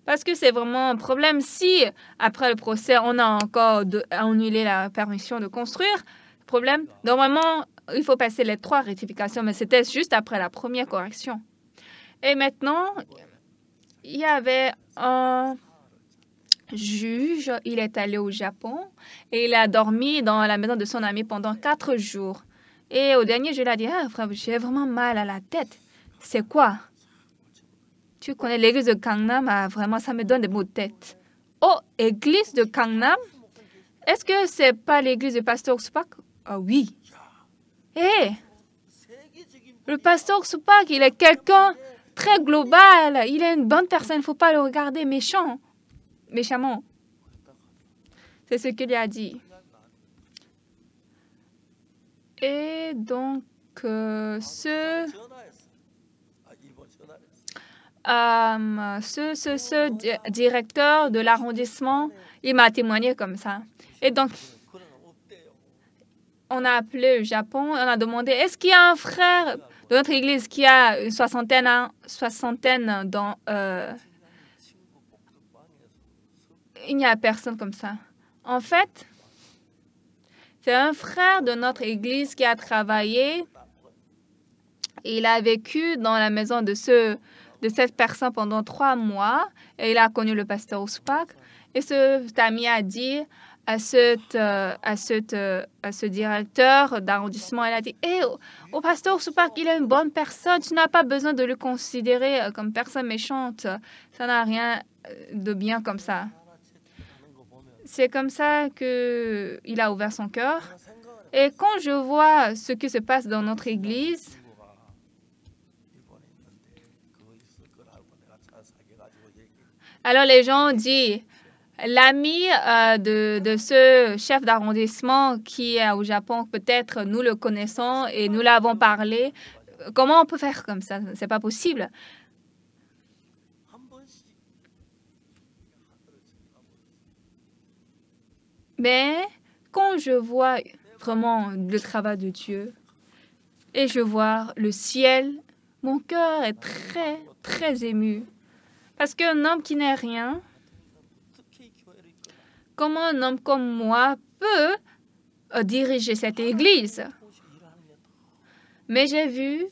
parce que c'est vraiment un problème, si après le procès, on a encore annulé la permission de construire, problème, normalement, il faut passer les 3 rectifications, mais c'était juste après la première correction. Et maintenant, il y avait un juge, il est allé au Japon et il a dormi dans la maison de son ami pendant 4 jours. Et au dernier, je lui ai dit, frère, j'ai vraiment mal à la tête. C'est quoi? Tu connais l'église de Gangnam? Vraiment, ça me donne des maux de tête. Oh, église de Gangnam? Est-ce que c'est pas l'église du pasteur Supak? Ah oui. Hé, le pasteur Supak, il est quelqu'un très global. Il est une bonne personne. Il ne faut pas le regarder méchamment. C'est ce qu'il a dit. Et donc, ce directeur de l'arrondissement, il m'a témoigné comme ça. Et donc, on a appelé le Japon, on a demandé, est-ce qu'il y a un frère de notre église qui a une soixantaine dans... il n'y a personne comme ça. En fait, c'est un frère de notre église qui a travaillé. Il a vécu dans la maison de cette personne pendant 3 mois et il a connu le pasteur Supak. Et cet ami a dit à ce directeur d'arrondissement, il a dit, au pasteur Supak, il est une bonne personne, tu n'as pas besoin de le considérer comme personne méchante. Ça n'a rien de bien comme ça. C'est comme ça qu'il a ouvert son cœur. Et quand je vois ce qui se passe dans notre église, alors les gens disent, l'ami de ce chef d'arrondissement qui est au Japon, peut-être nous le connaissons et nous l'avons parlé. Comment on peut faire comme ça? C'est pas possible. Mais quand je vois vraiment le travail de Dieu et je vois le ciel, mon cœur est très, très ému. Parce qu'un homme qui n'est rien, comment un homme comme moi peut diriger cette église? Mais j'ai vu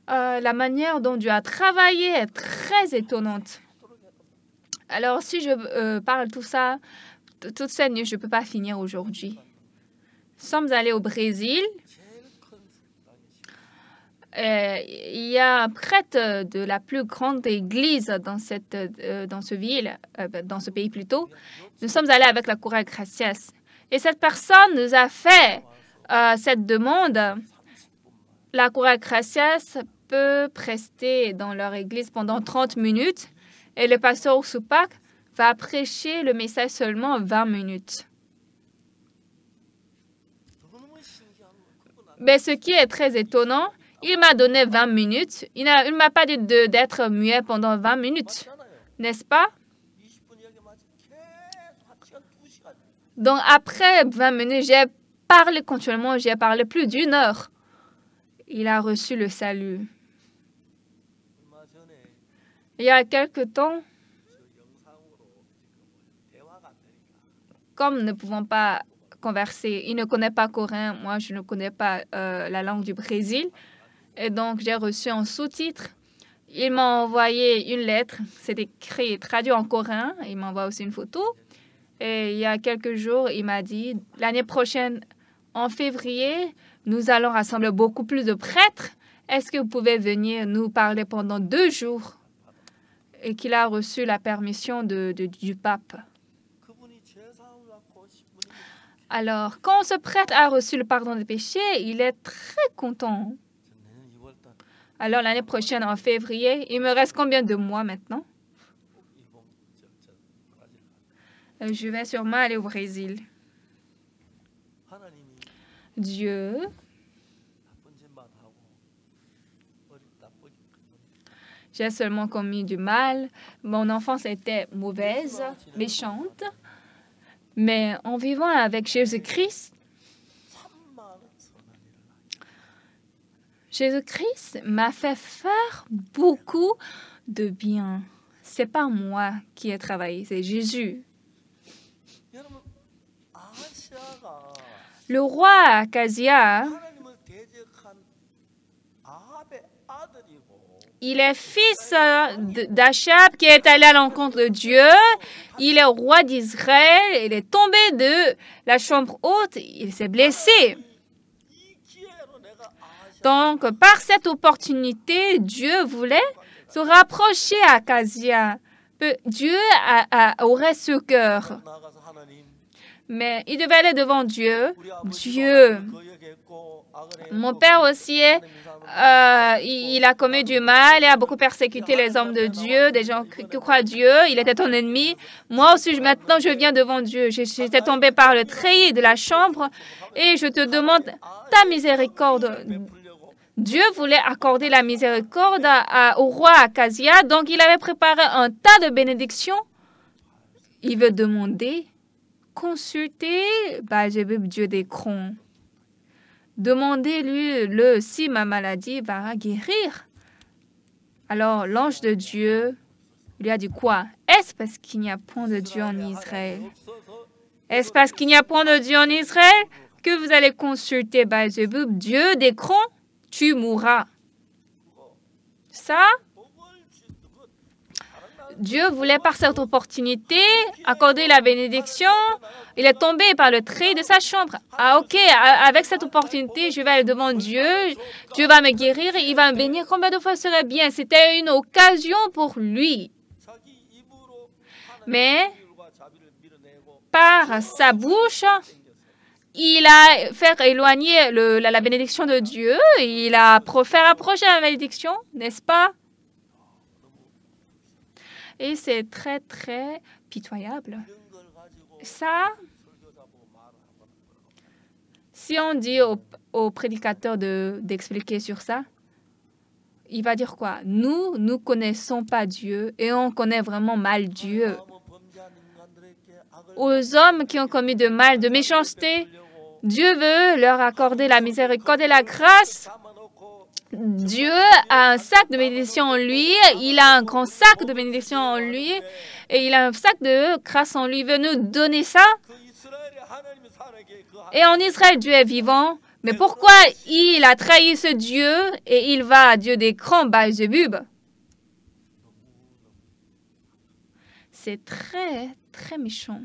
la manière dont Dieu a travaillé est très étonnante. Alors, si je parle tout ça, toute cette nuit, je ne peux pas finir aujourd'hui. Nous sommes allés au Brésil. Il y a un prêtre de la plus grande église dans ce pays plutôt. Nous sommes allés avec la Cura Gracias. Et cette personne nous a fait cette demande. La Cura Gracias peut prester dans leur église pendant 30 minutes et le pasteur Supak va prêcher le message seulement 20 minutes. Mais ce qui est très étonnant, il m'a donné 20 minutes. Il ne m'a pas dit d'être muet pendant 20 minutes, n'est-ce pas? Donc, après 20 minutes, j'ai parlé continuellement, j'ai parlé plus d'1 heure. Il a reçu le salut. Il y a quelque temps, comme nous ne pouvons pas converser, il ne connaît pas coréen, moi je ne connais pas la langue du Brésil, et donc j'ai reçu un sous-titre. Il m'a envoyé une lettre, c'est écrit et traduit en coréen, il m'envoie aussi une photo. Et il y a quelques jours, il m'a dit, l'année prochaine, en février, nous allons rassembler beaucoup plus de prêtres. Est-ce que vous pouvez venir nous parler pendant 2 jours? Et qu'il a reçu la permission du pape. Alors, quand ce prêtre a reçu le pardon des péchés, il est très content. Alors, l'année prochaine, en février, il me reste combien de mois maintenant? Je vais sûrement aller au Brésil. Dieu j'ai seulement commis du mal. Mon enfance était mauvaise, méchante. Mais en vivant avec Jésus-Christ, Jésus-Christ m'a fait faire beaucoup de bien. Ce n'est pas moi qui ai travaillé, c'est Jésus. Le roi Akazia, il est fils d'Achab qui est allé à l'encontre de Dieu. Il est roi d'Israël. Il est tombé de la chambre haute. Il s'est blessé. Donc, par cette opportunité, Dieu voulait se rapprocher à Akazia. Dieu aurait ce cœur. Mais il devait aller devant Dieu. Dieu. Mon père aussi, il a commis du mal, il a beaucoup persécuté les hommes de Dieu, des gens qui croient à Dieu. Il était ton ennemi. Moi aussi, maintenant, je viens devant Dieu. J'étais tombé par le treillis de la chambre et je te demande ta miséricorde. Dieu voulait accorder la miséricorde au roi Akazia, donc il avait préparé un tas de bénédictions. Il veut demander, consulter Dieu d'Écron. Demandez-lui si ma maladie va guérir. Alors l'ange de Dieu lui a dit quoi? Est-ce parce qu'il n'y a point de Dieu en Israël? Est-ce parce qu'il n'y a point de Dieu en Israël que vous allez consulter Dieu d'Écron? Tu mourras. Ça, Dieu voulait par cette opportunité accorder la bénédiction. Il est tombé par le trait de sa chambre. Ah ok, avec cette opportunité, je vais aller devant Dieu. Dieu va me guérir et il va me bénir. Combien de fois serait bien? C'était une occasion pour lui. Mais par sa bouche, il a fait éloigner la bénédiction de Dieu. Il a fait approcher la bénédiction, n'est-ce pas? Et c'est très, très pitoyable. Ça, si on dit au prédicateur d'expliquer sur ça, il va dire quoi? Nous ne connaissons pas Dieu et on connaît vraiment mal Dieu. Aux hommes qui ont commis de mal, de méchanceté, Dieu veut leur accorder la miséricorde et la grâce. Dieu a un sac de bénédiction en lui, il a un grand sac de bénédiction en lui, et il a un sac de grâce en lui. Il veut nous donner ça. Et en Israël, Dieu est vivant. Mais pourquoi il a trahi ce Dieu et il va à Dieu d'écran, Baal-Zébub? C'est très, très méchant.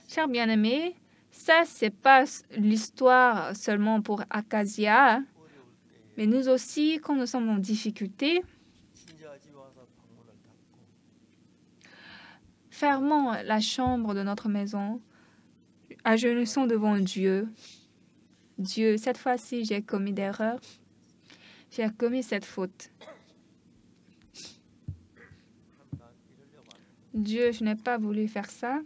Chers bien-aimés, ça, c'est pas l'histoire seulement pour Akazia, mais nous aussi, quand nous sommes en difficulté, fermons la chambre de notre maison, agenouillons devant Dieu. Dieu, cette fois-ci, j'ai commis d'erreur. J'ai commis cette faute. Dieu, je n'ai pas voulu faire ça.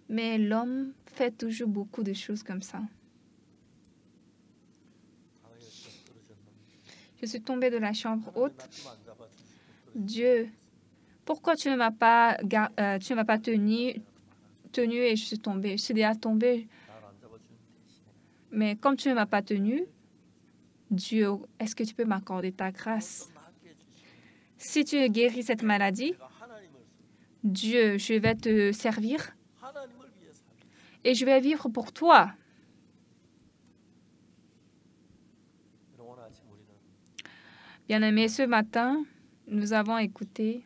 Mais l'homme fait toujours beaucoup de choses comme ça. Je suis tombée de la chambre haute. Dieu, pourquoi tu ne m'as pas, tenu et je suis tombée? Je suis déjà tombée. Mais comme tu ne m'as pas tenu, Dieu, est-ce que tu peux m'accorder ta grâce? Si tu guéris cette maladie, Dieu, je vais te servir et je vais vivre pour toi. Bien-aimés, ce matin, nous avons écouté.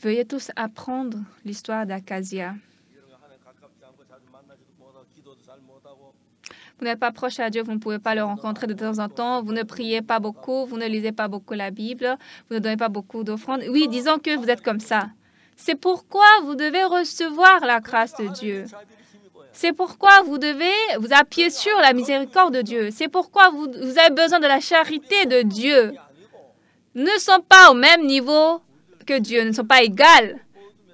Veuillez tous apprendre l'histoire d'Akazia. Vous n'êtes pas proche à Dieu, vous ne pouvez pas le rencontrer de temps en temps, vous ne priez pas beaucoup, vous ne lisez pas beaucoup la Bible, vous ne donnez pas beaucoup d'offrandes. Oui, disons que vous êtes comme ça. C'est pourquoi vous devez recevoir la grâce de Dieu. C'est pourquoi vous devez vous appuyer sur la miséricorde de Dieu. C'est pourquoi vous avez besoin de la charité de Dieu. Nous ne sommes pas au même niveau que Dieu, nous ne sommes pas égaux.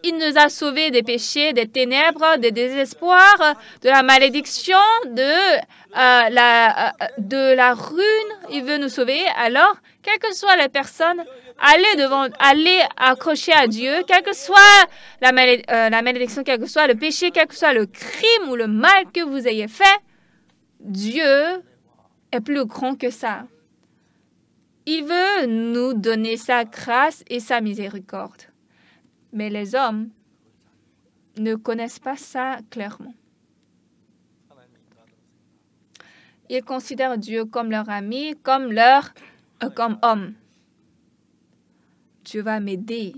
Il nous a sauvés des péchés, des ténèbres, des désespoirs, de la malédiction, de la ruine. Il veut nous sauver. Alors, quelles que soient les personnes, allez accrocher à Dieu, quelle que soit la malédiction, quel que soit le péché, quel que soit le crime ou le mal que vous ayez fait, Dieu est plus grand que ça. Il veut nous donner sa grâce et sa miséricorde. Mais les hommes ne connaissent pas ça clairement. Ils considèrent Dieu comme leur ami, comme homme. Dieu va m'aider.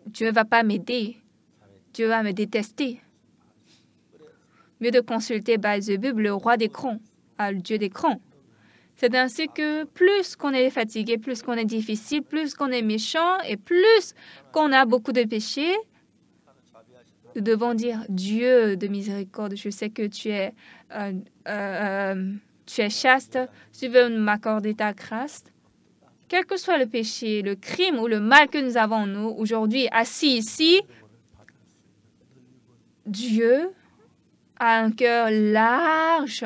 Dieu ne va pas m'aider. Dieu va me détester. Mieux de consulter Baal-Zébub, le roi des crans, le Dieu des crans. C'est ainsi que plus qu'on est fatigué, plus qu'on est difficile, plus qu'on est méchant et plus qu'on a beaucoup de péchés, nous devons dire Dieu de miséricorde, je sais que tu es chaste, tu veux m'accorder ta grâce. Quel que soit le péché, le crime ou le mal que nous avons nous aujourd'hui assis ici, Dieu a un cœur large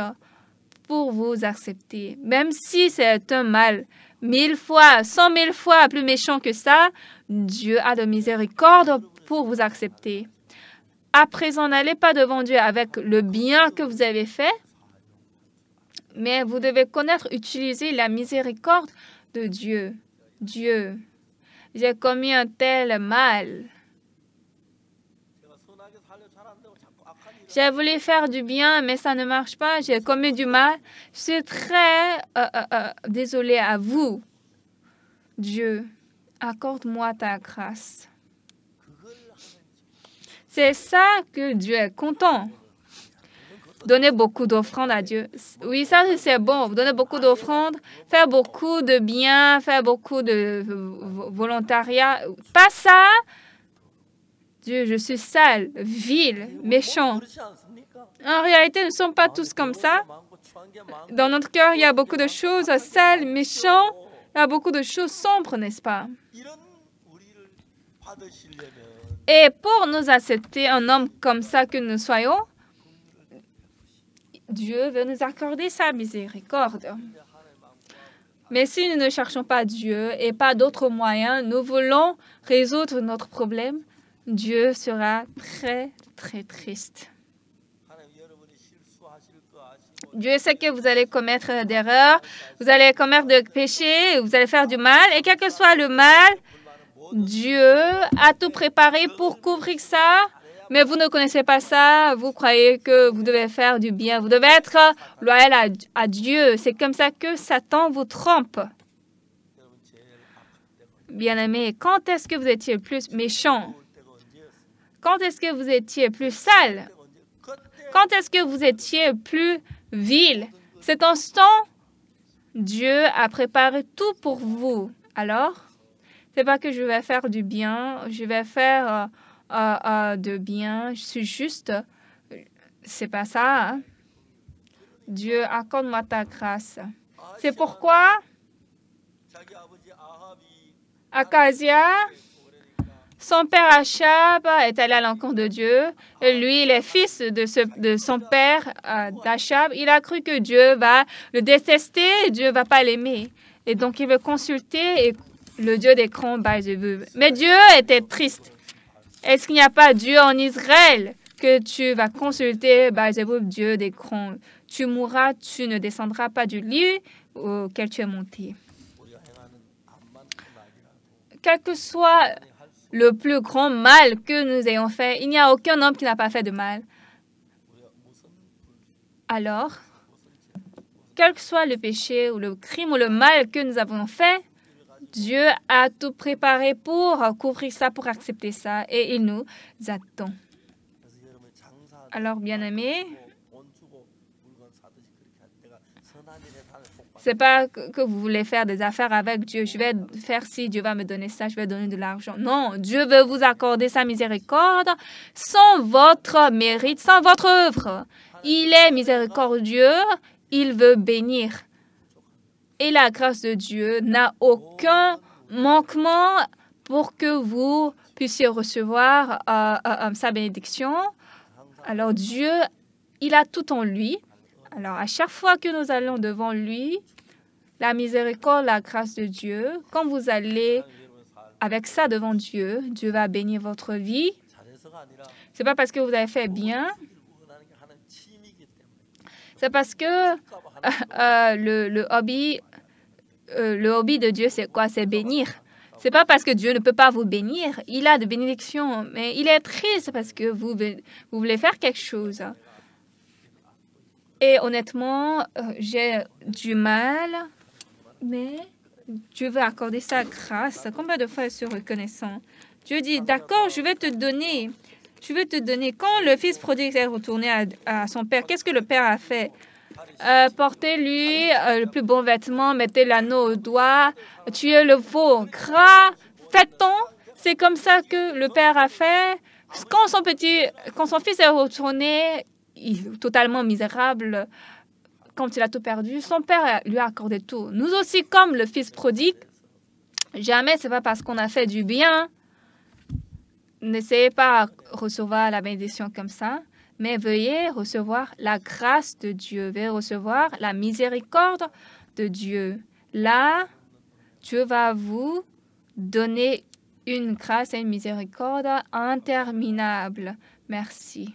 pour vous accepter. Même si c'est un mal 1000 fois, 100 000 fois plus méchant que ça, Dieu a de miséricorde pour vous accepter. À présent, n'allez pas devant Dieu avec le bien que vous avez fait, mais vous devez connaître, utiliser la miséricorde de Dieu. Dieu, j'ai commis un tel mal. J'ai voulu faire du bien, mais ça ne marche pas. J'ai commis du mal. Je suis très désolée à vous. Dieu, accorde-moi ta grâce. C'est ça que Dieu est content. Donnez beaucoup d'offrandes à Dieu. Oui, ça c'est bon. Vous donnez beaucoup d'offrandes, faire beaucoup de bien, faire beaucoup de volontariat. Pas ça. Dieu, je suis sale, vil, méchant. En réalité, nous ne sommes pas tous comme ça. Dans notre cœur, il y a beaucoup de choses sales, méchantes. Il y a beaucoup de choses sombres, n'est-ce pas? Et pour nous accepter, un homme comme ça que nous soyons, Dieu veut nous accorder sa miséricorde. Mais si nous ne cherchons pas Dieu et pas d'autres moyens, nous voulons résoudre notre problème, Dieu sera très, très triste. Dieu sait que vous allez commettre d'erreurs, vous allez commettre de péchés, vous allez faire du mal, et quel que soit le mal, Dieu a tout préparé pour couvrir ça, mais vous ne connaissez pas ça. Vous croyez que vous devez faire du bien. Vous devez être loyal à Dieu. C'est comme ça que Satan vous trompe. Bien-aimés, quand est-ce que vous étiez plus méchant? Quand est-ce que vous étiez plus sale? Quand est-ce que vous étiez plus vil? Cet instant, Dieu a préparé tout pour vous. Alors, c'est pas que je vais faire du bien, je vais faire de bien, je suis juste. C'est pas ça. Hein? Dieu, accorde-moi ta grâce. C'est pourquoi Akazia, son père Achab est allé à l'encontre de Dieu. Et lui, il est fils de son père d'Achab. Il a cru que Dieu va le détester, Dieu va pas l'aimer. Et donc, il veut consulter le Dieu des crons, Baal-zébub. Mais Dieu était triste. Est-ce qu'il n'y a pas Dieu en Israël que tu vas consulter, Baal-zébub, Dieu des crons? Tu mourras, tu ne descendras pas du lit auquel tu es monté. Quel que soit le plus grand mal que nous ayons fait, il n'y a aucun homme qui n'a pas fait de mal. Alors, quel que soit le péché ou le crime ou le mal que nous avons fait, Dieu a tout préparé pour couvrir ça, pour accepter ça, et il nous attend. Alors, bien-aimés, c'est pas que vous voulez faire des affaires avec Dieu. Je vais faire ci, Dieu va me donner ça, je vais donner de l'argent. Non, Dieu veut vous accorder sa miséricorde sans votre mérite, sans votre œuvre. Il est miséricordieux, il veut bénir. Et la grâce de Dieu n'a aucun manquement pour que vous puissiez recevoir sa bénédiction. Alors Dieu, il a tout en lui. Alors à chaque fois que nous allons devant lui, la miséricorde, la grâce de Dieu, quand vous allez avec ça devant Dieu, Dieu va bénir votre vie. C'est pas parce que vous avez fait bien. C'est parce que le hobby de Dieu, c'est quoi? C'est bénir. C'est pas parce que Dieu ne peut pas vous bénir. Il a de bénédictions, mais il est triste parce que vous voulez faire quelque chose. Et honnêtement, j'ai du mal, mais Dieu veut accorder sa grâce. Combien de fois je suis reconnaissant? Dieu dit, d'accord, je vais te donner. Je vais te donner. Quand le fils prodigue est retourné à son père, qu'est-ce que le père a fait? Portez-lui le plus bon vêtement, mettez l'anneau au doigt, tuez le veau gras, faites-on. C'est comme ça que le père a fait. Quand son fils est retourné, totalement misérable, quand il a tout perdu, son père lui a accordé tout. Nous aussi, comme le fils prodigue, jamais c'est pas parce qu'on a fait du bien. N'essayez pas de recevoir la bénédiction comme ça, mais veuillez recevoir la grâce de Dieu, veuillez recevoir la miséricorde de Dieu. Là, Dieu va vous donner une grâce et une miséricorde interminable. Merci.